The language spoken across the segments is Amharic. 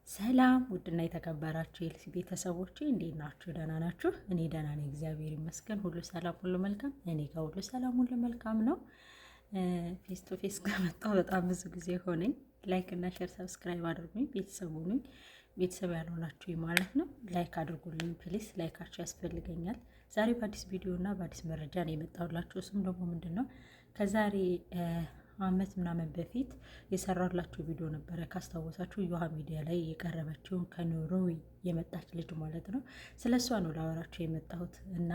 ሰላም ውድና የተከበራችሁ የኤልሲ ቤተሰቦቼ እንዴት ናችሁ? ደህና ናችሁ? እኔ ደህና ነኝ፣ እግዚአብሔር ይመስገን። ሁሉ ሰላም፣ ሁሉ መልካም። እኔ ጋር ሁሉ ሰላም፣ ሁሉ መልካም ነው። ፌስ ቱ ፌስ ከመጣሁ በጣም ብዙ ጊዜ ሆነኝ። ላይክ እና ሼር ሰብስክራይብ አድርጉኝ፣ ቤተሰቡ ነኝ። ቤተሰብ ያልሆናችሁ ማለት ነው። ላይክ አድርጉልኝ ፕሊስ፣ ላይካችሁ ያስፈልገኛል። ዛሬ በአዲስ ቪዲዮ እና በአዲስ መረጃ ነው የመጣሁላችሁ። እሱም ደግሞ ምንድን ነው ከዛሬ አመት ምናምን በፊት የሰራላችሁ ቪዲዮ ነበረ ካስታወሳችሁ፣ ዮሃ ሚዲያ ላይ የቀረበችውን ከኖርዌይ የመጣች ልጅ ማለት ነው። ስለሷ ነው ላወራችሁ የመጣሁት እና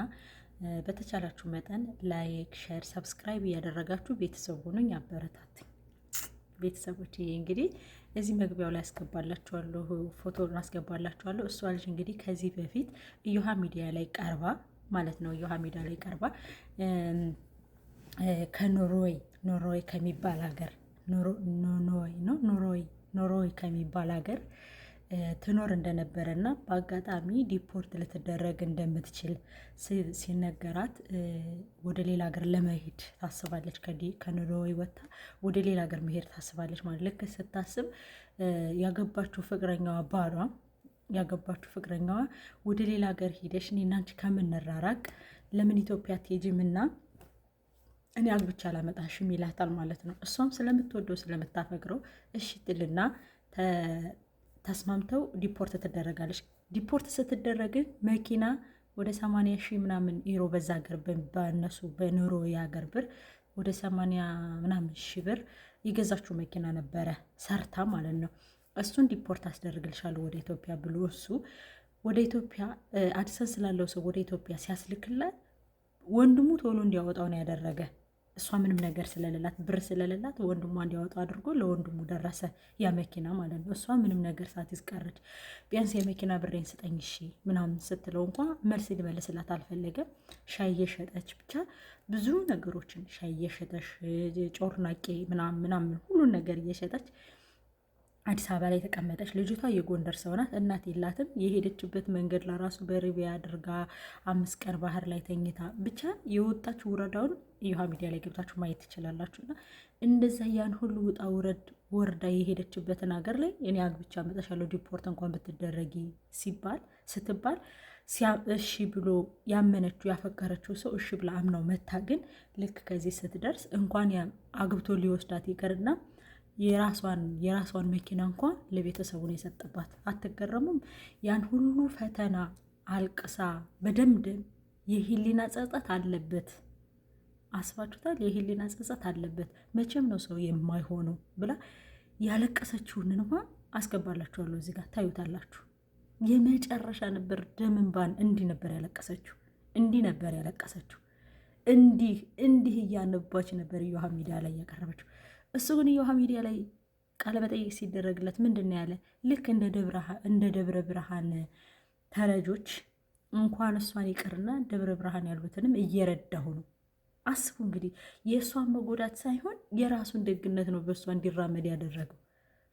በተቻላችሁ መጠን ላይክ፣ ሼር፣ ሰብስክራይብ እያደረጋችሁ ቤተሰብ ሆኑኝ፣ አበረታትኝ። ቤተሰቦች እንግዲህ እዚህ መግቢያው ላይ አስገባላችኋለሁ፣ ፎቶን አስገባላችኋለሁ። እሷ ልጅ እንግዲህ ከዚህ በፊት ዮሃ ሚዲያ ላይ ቀርባ ማለት ነው ዮሃ ሚዲያ ላይ ቀርባ ኖርዌይ ከሚባል ሀገር ኖርዌይ ከሚባል ሀገር ትኖር እንደነበረ እና በአጋጣሚ ዲፖርት ልትደረግ እንደምትችል ሲነገራት ወደ ሌላ ሀገር ለመሄድ ታስባለች። ከኖርዌይ ወጥታ ወደ ሌላ ሀገር መሄድ ታስባለች ማለት ልክ ስታስብ ያገባችው ፍቅረኛዋ ወደ ሌላ ሀገር ሄደሽ እኔ እና አንቺ ከምንራራቅ ለምን ኢትዮጵያ አትሄጂም እና እኔ አግብቻ አላመጣሽም ይላታል ማለት ነው። እሷም ስለምትወደው ስለምታፈቅረው እሺ ትልና ተስማምተው ዲፖርት ትደረጋለች። ዲፖርት ስትደረግን መኪና ወደ 80 ሺህ ምናምን ዩሮ በዛ ሀገር በነሱ በኖርዌይ ሀገር ብር ወደ 80 ምናምን ሺህ ብር የገዛችው መኪና ነበረ ሰርታ ማለት ነው። እሱን ዲፖርት አስደርግልሻለሁ ወደ ኢትዮጵያ ብሎ እሱ ወደ ኢትዮጵያ አዲሰን ስላለው ሰው ወደ ኢትዮጵያ ሲያስልክላት ወንድሙ ቶሎ እንዲያወጣው ነው ያደረገ። እሷ ምንም ነገር ስለሌላት ብር ስለሌላት ወንድሟ እንዲያወጣው አድርጎ ለወንድሙ ደረሰ ያ መኪና ማለት ነው። እሷ ምንም ነገር ሳትይዝ ቀረች። ቢያንስ የመኪና ብሬን ስጠኝ እሺ ምናምን ስትለው እንኳ መልስ ሊመልስላት አልፈለገም። ሻይ እየሸጠች ብቻ ብዙ ነገሮችን ሻይ እየሸጠች ጮርናቄ ምናምን ሁሉን ነገር እየሸጠች አዲስ አበባ ላይ ተቀመጠች። ልጅቷ የጎንደር ሰው ናት፣ እናት የላትም። የሄደችበት መንገድ ለራሱ በሪቢያ አድርጋ 5 ቀን ባህር ላይ ተኝታ ብቻ የወጣችው ውረዳውን ዮሃ ሚዲያ ላይ ገብታችሁ ማየት ትችላላችሁ። እና እንደዛ ያን ሁሉ ውጣ ውረድ ወርዳ የሄደችበትን ሀገር ላይ እኔ አግብቻ አመጣሻለሁ ዲፖርት እንኳን ብትደረጊ ስትባል እሺ ብሎ ያመነችው ያፈቀረችው ሰው እሺ ብላ አምናው መታ። ግን ልክ ከዚህ ስትደርስ እንኳን አግብቶ ሊወስዳት ይቅርና የራሷን መኪና እንኳን ለቤተሰቡ ነው የሰጠባት። አትገረሙም? ያን ሁሉ ፈተና አልቅሳ በደምብ የህሊና ጸጸት አለበት። አስባችሁታል? የህሊና ጸጸት አለበት። መቼም ነው ሰው የማይሆነው ብላ ያለቀሰችውን እንኳን አስገባላችኋለሁ እዚህ ጋር ታዩታላችሁ። የመጨረሻ ነበር ደም እንባን እንዲህ ነበር ያለቀሰችው። እንዲህ እያነባች ነበር ዮሃ ሚዲያ ላይ ያቀረበችው። እሱ ግን ዮሃ ሚዲያ ላይ ቃለ መጠይቅ ሲደረግለት ምንድን ነው ያለ? ልክ እንደ ደብረ ብርሃን ተረጆች እንኳን እሷን ይቅርና ደብረ ብርሃን ያሉትንም እየረዳሁ ነው። አስቡ እንግዲህ የእሷን መጎዳት ሳይሆን የራሱን ደግነት ነው በእሷ እንዲራመድ ያደረገው።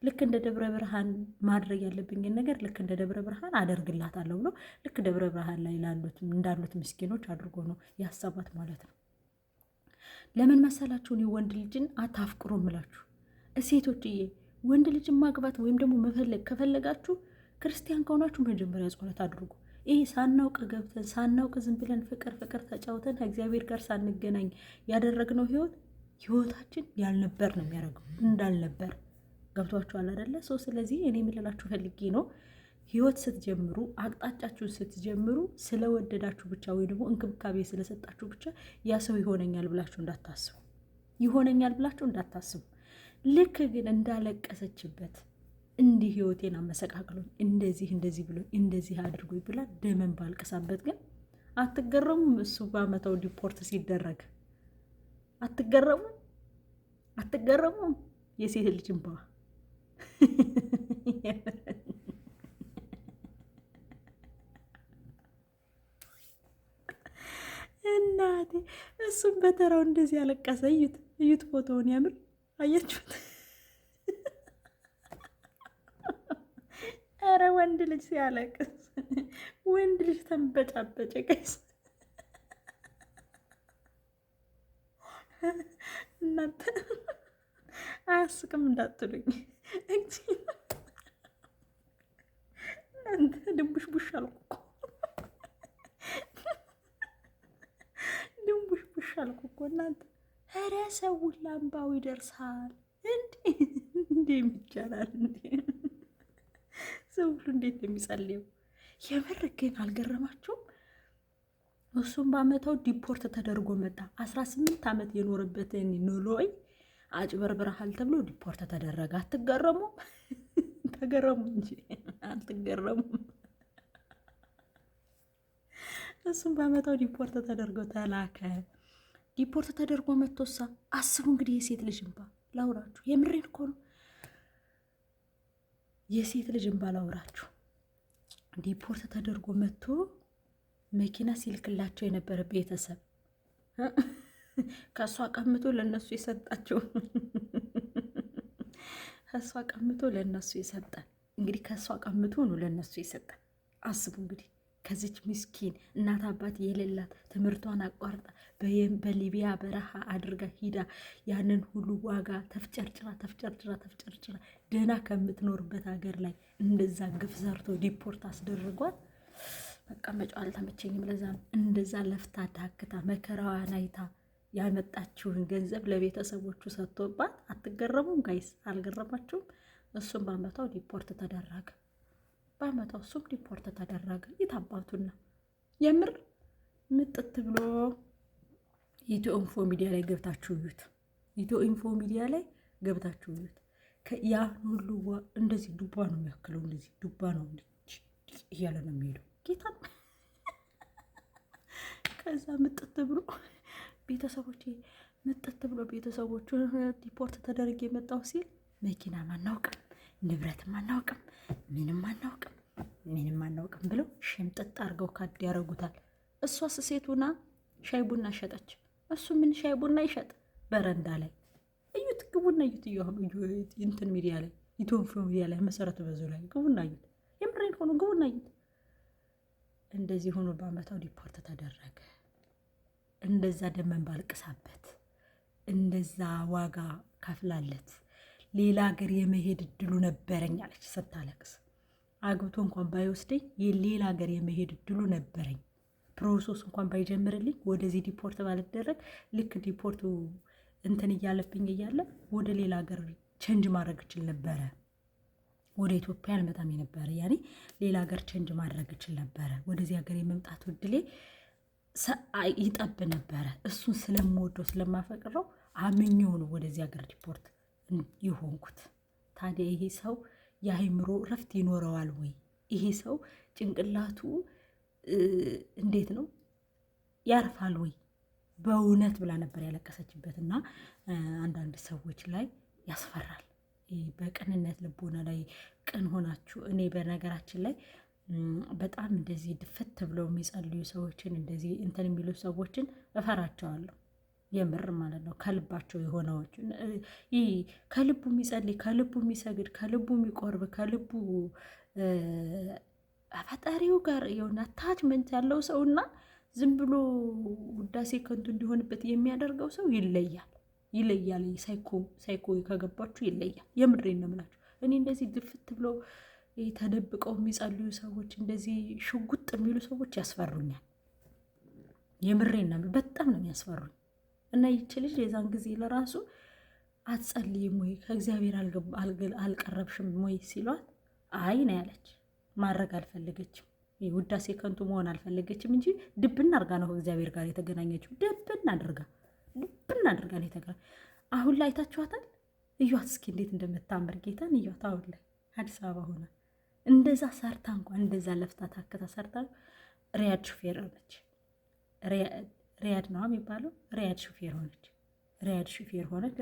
ልክ እንደ ደብረ ብርሃን ማድረግ ያለብኝን ነገር ልክ እንደ ደብረ ብርሃን አደርግላታለሁ ብሎ ልክ ደብረ ብርሃን ላይ እንዳሉት ምስኪኖች አድርጎ ነው ያሰባት ማለት ነው። ለምን መሰላችሁን? የወንድ ልጅን አታፍቅሩ ምላችሁ ሴቶችዬ። ወንድ ልጅን ማግባት ወይም ደግሞ መፈለግ ከፈለጋችሁ ክርስቲያን ከሆናችሁ መጀመሪያ ጸሎት አድርጉ። ይሄ ሳናውቅ ገብተን ሳናውቅ ዝም ብለን ፍቅር ተጫውተን ከእግዚአብሔር ጋር ሳንገናኝ ያደረግነው ህይወታችን ያልነበር ነው የሚያደርገው፣ እንዳልነበር ገብቷችኋል አይደለ? ስለዚህ እኔ የምልላችሁ ፈልጌ ነው ህይወት ስትጀምሩ አቅጣጫችሁን ስትጀምሩ ስለወደዳችሁ ብቻ ወይ ደግሞ እንክብካቤ ስለሰጣችሁ ብቻ ያ ሰው ይሆነኛል ብላችሁ እንዳታስቡ። ልክ ግን እንዳለቀሰችበት እንዲህ ህይወቴን አመሰቃቅሎኝ እንደዚህ ብሎ እንደዚህ አድርጎኝ ብላ ደመን ባልቀሳበት ግን አትገረሙም? እሱ በአመታው ዲፖርት ሲደረግ አትገረሙም? የሴት ልጅ እንባ እናቴ እሱም በተራው እንደዚህ ያለቀሰ እዩት ፎቶውን ያምር አያችሁት? ኧረ ወንድ ልጅ ሲያለቅስ ወንድ ልጅ ተንበጫበጨ ቀይስ እናንተ አያስቅም እንዳትሉኝ እናንተ ኧረ ሰው ላምባው ይደርሳል እንዴ ይቻላል እንዴ? ሰው ሁሉ እንዴት ነው የሚጸልየው? የምር ግን አልገረማችሁም? እሱም በአመታው ዲፖርት ተደርጎ መጣ። 18 ዓመት የኖረበትን ኖሎይ አጭበርብረሃል ተብሎ ዲፖርት ተደረገ። አትገረሙም? ተገረሙ እንጂ አትገረሙም? እሱም በአመታው ዲፖርት ተደርጎ ተላከ። ዲፖርት ተደርጎ መጥቶሳ አስቡ እንግዲህ የሴት ልጅ እንባ ላውራችሁ። የምሬን እኮ ነው። የሴት ልጅ እንባ ላውራችሁ። ዲፖርት ተደርጎ መጥቶ መኪና ሲልክላቸው የነበረ ቤተሰብ ከእሷ ቀምቶ ለእነሱ የሰጣቸው ከእሷ ቀምቶ ለእነሱ የሰጠን እንግዲህ ከእሷ ቀምቶ ነው ለእነሱ የሰጠን። አስቡ እንግዲህ ከዚች ምስኪን እናት አባት የሌላት ትምህርቷን አቋርጣ በሊቢያ በረሃ አድርጋ ሂዳ ያንን ሁሉ ዋጋ ተፍጨርጭራ ደህና ከምትኖርበት ሀገር ላይ እንደዛ ግፍ ሰርቶ ዲፖርት አስደርጓት። መቀመጫው አልተመቸኝም። ለዛ ነው እንደዛ ለፍታ ዳክታ መከራዋን አይታ ያመጣችውን ገንዘብ ለቤተሰቦቹ ሰጥቶባት። አትገረሙም ጋይስ? አልገረማችሁም? እሱም በአመታው ዲፖርት ተደረገ። በአመታው እሱም ዲፖርት ተደረገ። የታባቱና የምር ምጥት ብሎ ኢትዮ ኢንፎ ሚዲያ ላይ ገብታችሁ እዩት። ኢትዮ ኢንፎ ሚዲያ ላይ ገብታችሁ እዩት። ያ ሁሉ እንደዚህ ዱባ ነው የሚያክለው። እንደዚህ ዱባ ነው እያለ ነው የሚሄደው ጌታ። ከዛ ምጥት ብሎ ቤተሰቦቹ ዲፖርት ተደርጌ የመጣው ሲል መኪና ማናውቅም፣ ንብረትም አናውቅም፣ ምንም አናውቅም ብለው ሽምጥጥ አድርገው ካድ ያደርጉታል። እሷስ ሴቱና ሻይ ቡና ሸጠች። እሱ ምን ሻይ ቡና ይሸጥ? በረንዳ ላይ እዩት፣ ግቡና እዩት። እያሁኑ እንትን ሚዲያ ላይ ኢትዮንፎ ሚዲያ ላይ መሰረት በዙ ላይ ግቡና እዩት። የምሬን ሆኖ ግቡና እዩት። እንደዚህ ሆኖ በአመታው ዲፖርት ተደረገ። እንደዛ ደመን ባልቅሳበት፣ እንደዛ ዋጋ ከፍላለት ሌላ ሀገር የመሄድ እድሉ ነበረኝ አለች ስታለቅስ። አግብቶ እንኳን ባይወስደኝ የሌላ ሀገር የመሄድ እድሉ ነበረኝ። ፕሮሰስ እንኳን ባይጀምርልኝ ወደዚህ ዲፖርት ባልደረግ ልክ ዲፖርቱ እንትን እያለብኝ እያለ ወደ ሌላ ሀገር ቸንጅ ማድረግ እችል ነበረ። ወደ ኢትዮጵያ አልመጣም የነበረ ያኔ ሌላ ሀገር ቸንጅ ማድረግ እችል ነበረ። ወደዚህ ሀገር የመምጣት እድሌ ይጠብ ነበረ። እሱን ስለምወደው ስለማፈቅረው አምኜው ነው ወደዚህ ሀገር ዲፖርት የሆንኩት። ታዲያ ይሄ ሰው የአእምሮ እረፍት ይኖረዋል ወይ? ይሄ ሰው ጭንቅላቱ እንዴት ነው ያርፋል ወይ? በእውነት ብላ ነበር ያለቀሰችበት። እና አንዳንድ ሰዎች ላይ ያስፈራል። በቅንነት ልቦና ላይ ቅን ሆናችሁ እኔ በነገራችን ላይ በጣም እንደዚህ ድፈት ብለው የሚጸልዩ ሰዎችን እንደዚህ እንትን የሚሉ ሰዎችን እፈራቸዋለሁ። የምር ማለት ነው። ከልባቸው የሆነዎች ይህ ከልቡ የሚጸልይ ከልቡ የሚሰግድ ከልቡ የሚቆርብ ከልቡ ፈጣሪው ጋር የሆነ አታችመንት ያለው ሰውና ዝም ብሎ ውዳሴ ከንቱ እንዲሆንበት የሚያደርገው ሰው ይለያል። ሳይኮ ከገባችሁ ይለያል። የምሬን ነው የምላችሁ። እኔ እንደዚህ ድፍት ብለው ተደብቀው የሚጸልዩ ሰዎች እንደዚህ ሽጉጥ የሚሉ ሰዎች ያስፈሩኛል። የምሬን ነው፣ በጣም ነው የሚያስፈሩኝ። እና ይች ልጅ የዛን ጊዜ ለራሱ አትጸልይም ወይ ከእግዚአብሔር አልቀረብሽም ወይ ሲሏት አይ ነው ያለች። ማድረግ አልፈለገችም። ውዳሴ ከንቱ መሆን አልፈለገችም እንጂ ድብና አድርጋ ነው ከእግዚአብሔር ጋር የተገናኘችው። ድብና አድርጋ ነው የተገናኘ። አሁን ላይ አይታችኋታል። እዩት እስኪ እንዴት እንደምታምር ጌታን እዩት። አሁን ላይ አዲስ አበባ ሆነ እንደዛ ሰርታ እንኳን እንደዛ ለፍታ ታከታ ሰርታ ሪያድ ሹፌር ሆነች። ሪያድ ነው የሚባለው። ሪያድ ሹፌር ሆነች።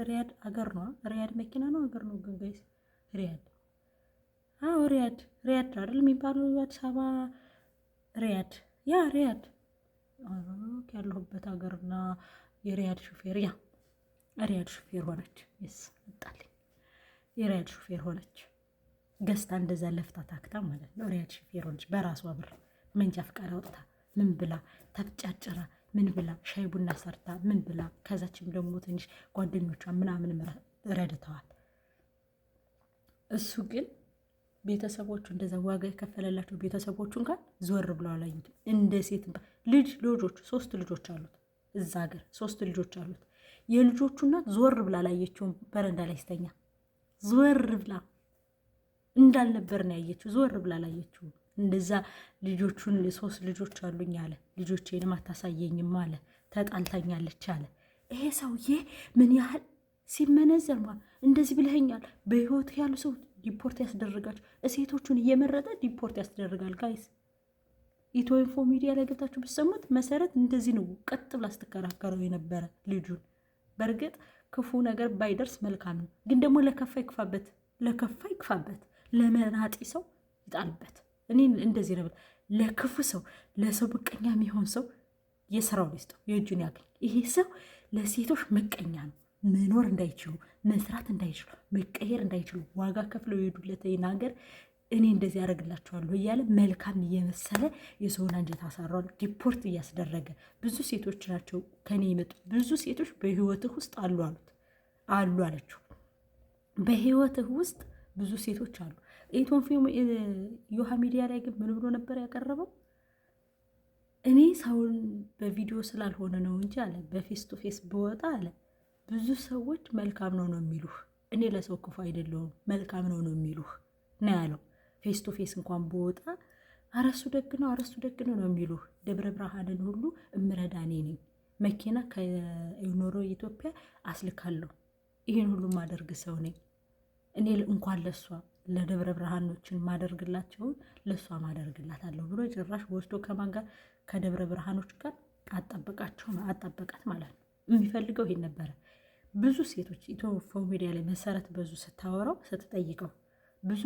ሪያድ አገር ነው። ሪያድ መኪና ነው አገር ነው ግን ጋይስ ሪያድ ሪያድ አይደል የሚባለው አዲስ አበባ ሪያድ ያለሁበት ሀገርና የሪያድ ሹፌር ሪያድ ሹፌር ሆነች። መጣልኝ። የሪያድ ሹፌር ሆነች ገዝታ እንደዛ ለፍታ ታክታ ማለት ነው። ሪያድ ሹፌር ሆነች በራሷ ብር መንጃ ፍቃድ አውጥታ ምን ብላ ተፍጫጭራ ምን ብላ ሻይ ቡና ሰርታ ምን ብላ ከዛችም ደግሞ ትንሽ ጓደኞቿ ምናምን ረድተዋል። እሱ ግን ቤተሰቦቹ እንደዛ ዋጋ የከፈለላቸው ቤተሰቦቹ እንኳን ዞር ብለው አላዩትም። እንደ ሴት ልጆቹ 3 ልጆች አሉት። እዛ ሀገር 3 ልጆች አሉት። የልጆቹ እናት ዞር ብላ ላየችውም። በረንዳ ላይ ስተኛ ዞር ብላ እንዳልነበር ነው ያየችው። ዞር ብላ ላየችው። እንደዛ ልጆቹን 3 ልጆች አሉኝ አለ። ልጆቼንም አታሳየኝም አለ። ተጣልታኛለች አለ። ይሄ ሰውዬ ምን ያህል ሲመነዘር እንደዚህ ብለኸኛል። በህይወት ያሉ ሰው ዲፖርት ያስደርጋቸው። ሴቶቹን እየመረጠ ዲፖርት ያስደርጋል። ጋይስ ኢትዮ ኢንፎ ሚዲያ ላይ ገብታችሁ ብትሰሙት መሰረት እንደዚህ ነው ቀጥ ብላ ስትከራከረው የነበረ ልጁን። በእርግጥ ክፉ ነገር ባይደርስ መልካም ነው፣ ግን ደግሞ ለከፋ ይክፋበት፣ ለከፋ ይክፋበት፣ ለመናጢ ሰው ይጣልበት። እኔ እንደዚህ ነው። ለክፉ ሰው፣ ለሰው ምቀኛ የሚሆን ሰው የስራውን ይስጠው፣ የእጁን ያገኝ። ይሄ ሰው ለሴቶች ምቀኛ ነው። መኖር እንዳይችሉ፣ መስራት እንዳይችሉ፣ መቀየር እንዳይችሉ ዋጋ ከፍለው የሄዱለት ሀገር እኔ እንደዚህ ያደርግላቸዋለሁ እያለ መልካም እየመሰለ የሰውን አንጀት አሳሯል። ዲፖርት እያስደረገ ብዙ ሴቶች ናቸው ከኔ የመጡ ብዙ ሴቶች በህይወትህ ውስጥ አሉ አለችው። በህይወትህ ውስጥ ብዙ ሴቶች አሉ። ዮሃ ሚዲያ ላይ ግን ምን ብሎ ነበር ያቀረበው? እኔ ሰውን በቪዲዮ ስላልሆነ ነው እንጂ አለ በፌስ ቱ ፌስ በወጣ አለ ብዙ ሰዎች መልካም ነው የሚሉህ፣ እኔ ለሰው ክፉ አይደለሁም መልካም ነው የሚሉህ ነው ያለው። ፌስ ቱ ፌስ እንኳን በወጣ አረሱ ደግ ነው አረሱ ደግ ነው የሚሉህ። ደብረ ብርሃንን ሁሉ እምረዳ እኔ ነኝ። መኪና ከኖሮ ኢትዮጵያ አስልካለሁ። ይህን ሁሉ ማደርግ ሰው ነኝ እኔ። እንኳን ለሷ ለደብረ ብርሃኖችን ማደርግላቸውን ለሷ ማደርግላታለሁ ብሎ ጭራሽ ወስዶ ከማን ጋር ከደብረ ብርሃኖች ጋር አጣበቃት ማለት ነው። የሚፈልገው ይሄን ነበረ። ብዙ ሴቶች ኢትዮ ኢንፎ ሚዲያ ላይ መሰረት ብዙ ስታወራው ስትጠይቀው ብዙ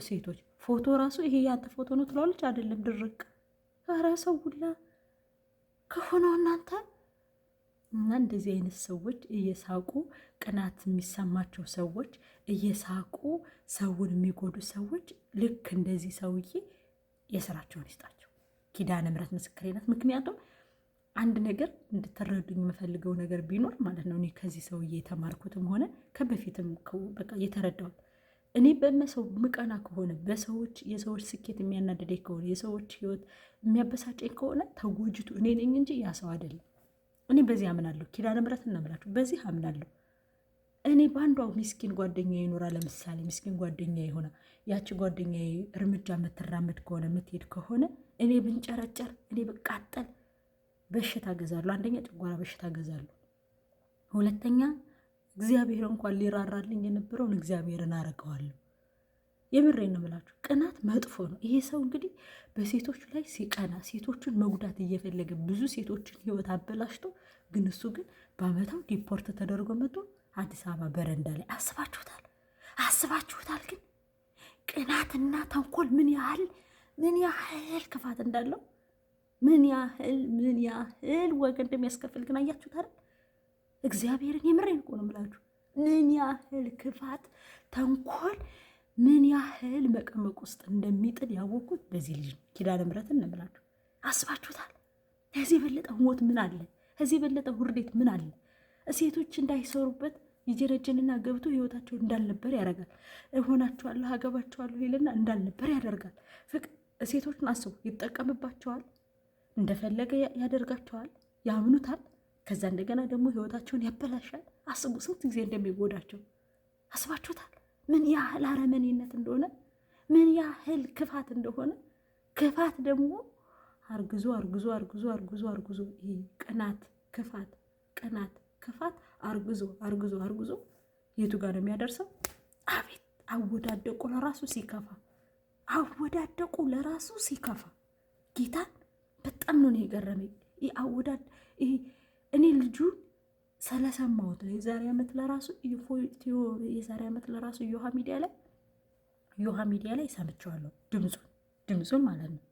ሴቶች ፎቶ ራሱ ይሄ ያንተ ፎቶ ነው ትላለች። አይደለም ድርቅ ኧረ ሰው ሁላ ከሆነው እናንተ እና እንደዚህ አይነት ሰዎች እየሳቁ ቅናት የሚሰማቸው ሰዎች እየሳቁ ሰውን የሚጎዱ ሰዎች ልክ እንደዚህ ሰውዬ የስራቸውን ይስጣቸው። ኪዳነ ምሕረት ምስክሬ ናት። ምክንያቱም አንድ ነገር እንድትረዱኝ የምፈልገው ነገር ቢኖር ማለት ነው እኔ ከዚህ ሰውዬ የተማርኩትም ሆነ ከበፊትም በቃ የተረዳሁት እኔ በመሰው ምቀና ከሆነ በሰዎች የሰዎች ስኬት የሚያናደደኝ ከሆነ የሰዎች ህይወት የሚያበሳጨኝ ከሆነ ተጎጅቱ እኔ ነኝ እንጂ ያ ሰው አይደለም። እኔ በዚህ አምናለሁ። ኪዳነ ምሕረት እናምላችሁ በዚህ አምናለሁ። እኔ በአንዷ ምስኪን ጓደኛ ይኖራ ለምሳሌ ምስኪን ጓደኛ የሆነ ያቺ ጓደኛ እርምጃ የምትራመድ ከሆነ የምትሄድ ከሆነ እኔ ብንጨረጨር እኔ ብቃጠል በሽታ ገዛለሁ። አንደኛ ጨጓራ በሽታ ገዛለሁ። ሁለተኛ እግዚአብሔር እንኳን ሊራራልኝ የነበረውን እግዚአብሔርን አረገዋለሁ። የምሬን ነው የምላችሁ። ቅናት መጥፎ ነው። ይሄ ሰው እንግዲህ በሴቶች ላይ ሲቀና ሴቶችን መጉዳት እየፈለገ ብዙ ሴቶችን ህይወት አበላሽቶ፣ ግን እሱ ግን በአመታው ዲፖርት ተደርጎ መጥቶ አዲስ አበባ በረንዳ ላይ አስባችሁታል? ግን ቅናትና ተንኮል ምን ያህል ክፋት እንዳለው ምን ያህል ወገን እንደሚያስከፍል ግን አያችሁት አይደል? እግዚአብሔርን የምሬን እኮ ነው የምላችሁ። ምን ያህል ክፋት ተንኮል ምን ያህል መቀመቅ ውስጥ እንደሚጥል ያወቅኩት በዚህ ልጅ ነው። ኪዳነ ምሕረትን ነው የምላችሁ። አስባችሁታል? ከዚህ የበለጠ ሞት ምን አለ? ከዚህ የበለጠ ውርዴት ምን አለ? ሴቶች እንዳይሰሩበት ይጀረጅንና ገብቶ ህይወታቸው እንዳልነበር ያደርጋል። እሆናቸዋለሁ አገባቸዋለሁ ይልና እንዳልነበር ያደርጋል። ሴቶችን አስቡ፣ ይጠቀምባቸዋል፣ እንደፈለገ ያደርጋቸዋል፣ ያምኑታል። ከዛ እንደገና ደግሞ ህይወታቸውን ያበላሻል። አስቡ ስንት ጊዜ እንደሚጎዳቸው አስባችሁታል? ምን ያህል አረመኔነት እንደሆነ፣ ምን ያህል ክፋት እንደሆነ። ክፋት ደግሞ አርግዞ ይሄ ቅናት፣ ክፋት አርግዞ የቱ ጋር ነው የሚያደርሰው? አቤት አወዳደቁ ለራሱ ሲከፋ ጌታን በጣም ነው የገረመኝ። እኔ ልጁ ስለሰማሁት ነው። የዛሬ ዓመት ለራሱ ዮሃ ሚዲያ ላይ ሰምቼዋለሁ፣ ድምፁን ማለት ነው።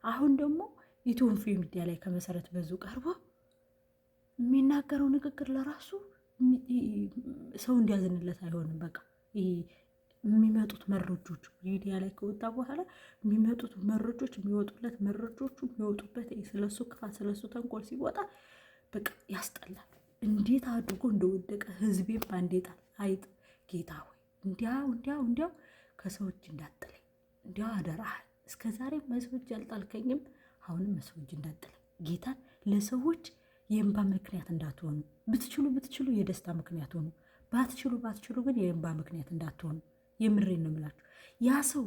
አሁን ደግሞ ኢትዮ ኢንፎ ሚዲያ ላይ ከመሰረት በዙ ቀርቦ የሚናገረው ንግግር ለራሱ ሰው እንዲያዝንለት አይሆንም። በቃ የሚመጡት መረጆች ሚዲያ ላይ ከወጣ በኋላ የሚመጡት መረጆች የሚወጡበት ስለሱ ክፋት ስለሱ ተንኮል ሲወጣ በቃ ያስጠላል። እንዴት አድርጎ እንደወደቀ ህዝቤም ባንዴ ጣል አይጥ። ጌታ ሆይ እንዲያው ከሰዎች እንዳጥለኝ፣ እንዲያው አደራህ። እስከ ዛሬ መስዎች ያልጣልከኝም አሁንም መስዎች እንዳጥለኝ። ጌታን ለሰዎች የእንባ ምክንያት እንዳትሆኑ። ብትችሉ የደስታ ምክንያት ሆኑ። ባትችሉ ግን የእንባ ምክንያት እንዳትሆኑ። የምሬን ነው የምላችሁ። ያ ሰው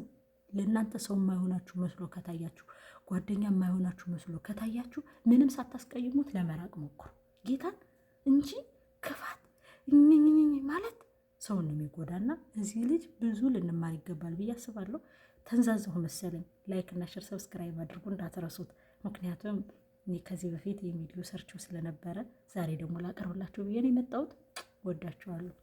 ለእናንተ ሰው የማይሆናችሁ መስሎ ከታያችሁ፣ ጓደኛ የማይሆናችሁ መስሎ ከታያችሁ ምንም ሳታስቀይሙት ለመራቅ ሞክሩ ጌታን እንጂ ክፋት ማለት ሰውን ነው የሚጎዳና እዚህ ልጅ ብዙ ልንማር ይገባል ብዬ አስባለሁ። ተንዛዛሁ መሰለኝ። ላይክ እና ሸር ሰብስክራይብ አድርጉ እንዳትረሱት። ምክንያቱም እኔ ከዚህ በፊት የሚዲዮ ሰርችው ስለነበረ ዛሬ ደግሞ ላቀርብላችሁ ብዬ ነው የመጣሁት። ወዳችኋለሁ።